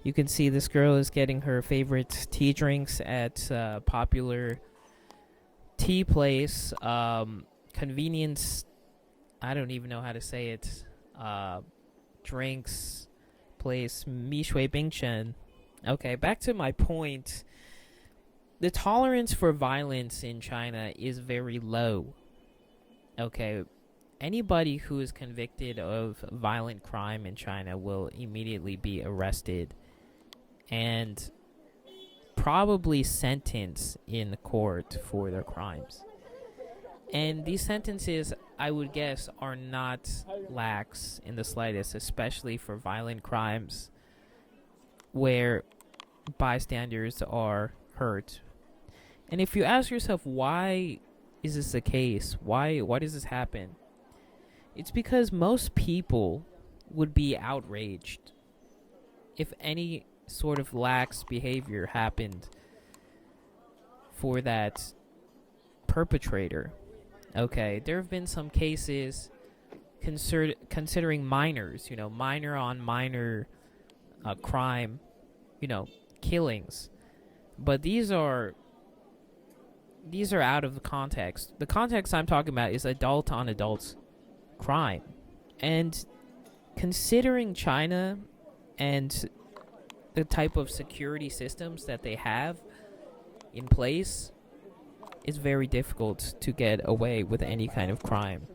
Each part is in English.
You can see this girl is getting her favorite tea drinks at popular tea place, convenience. I don't even know how to say it. Uh, Drinks place, Mi Shui Bing Chen. Okay, back to my point. The tolerance for violence in China is very low. Okay, anybody who is convicted of violent crime in China will immediately be arrested and probably sentenced in court for their crimes. And these sentences, I would guess, are not lax in the slightest, especially for violent crimes where bystanders are hurt. And if you ask yourself, why is this the case? Why does this happen? It's because most people would be outraged if any sort of lax behavior happened for that perpetrator. Okay, there have been some cases considering minors, minor on minor crime, killings. But these are out of the context. The context I'm talking about is adult on adult crime. And considering China and the type of security systems that they have in place, it's very difficult to get away with any kind of crime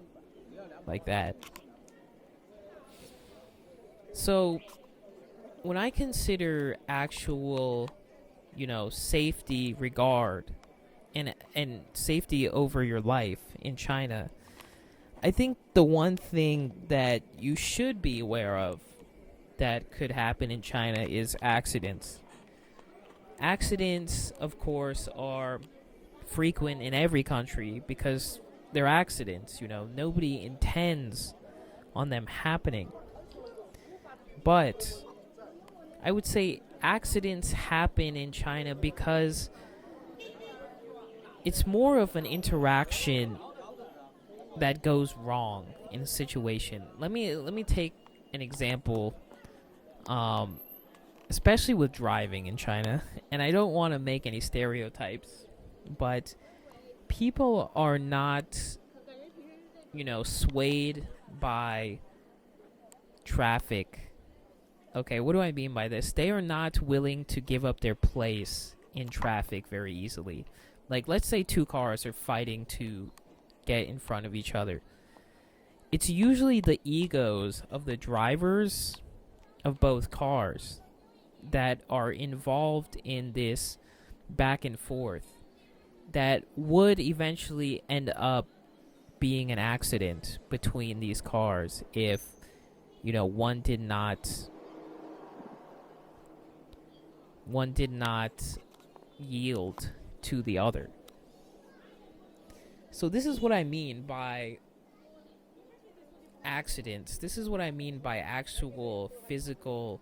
like that. So, when I consider actual, safety regard and safety over your life in China, I think the one thing that you should be aware of that could happen in China is accidents. Accidents, of course, are frequent in every country because they're accidents, nobody intends on them happening. But I would say accidents happen in China because it's more of an interaction that goes wrong in a situation. Let me take an example, especially with driving in China, and I don't want to make any stereotypes, but people are not, swayed by traffic. Okay, what do I mean by this? They are not willing to give up their place in traffic very easily. Like, let's say two cars are fighting to get in front of each other. It's usually the egos of the drivers of both cars that are involved in this back and forth that would eventually end up being an accident between these cars if, one did not yield to the other. So this is what I mean by accidents. This is what I mean by actual physical,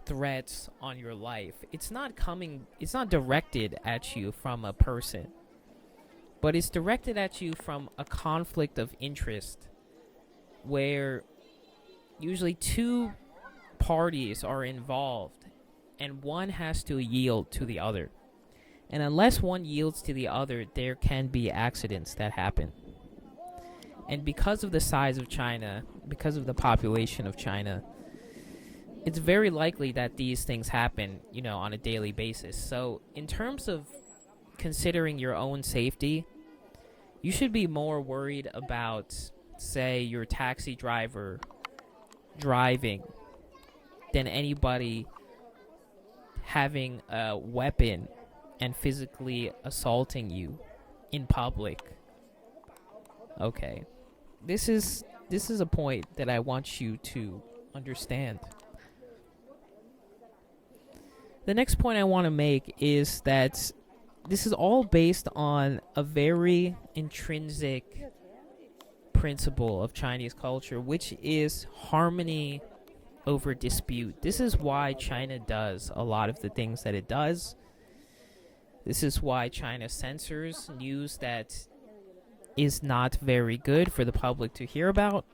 threats on your life. It's not directed at you from a person, but it's directed at you from a conflict of interest where usually two parties are involved and one has to yield to the other. And unless one yields to the other, there can be accidents that happen. And because of the size of China, because of the population of China, it's very likely that these things happen, on a daily basis. So in terms of considering your own safety, you should be more worried about, say, your taxi driver driving than anybody having a weapon and physically assaulting you in public. Okay. This is a point that I want you to understand. The next point I want to make is that this is all based on a very intrinsic principle of Chinese culture, which is harmony over dispute. This is why China does a lot of the things that it does. This is why China censors news that is not very good for the public to hear about.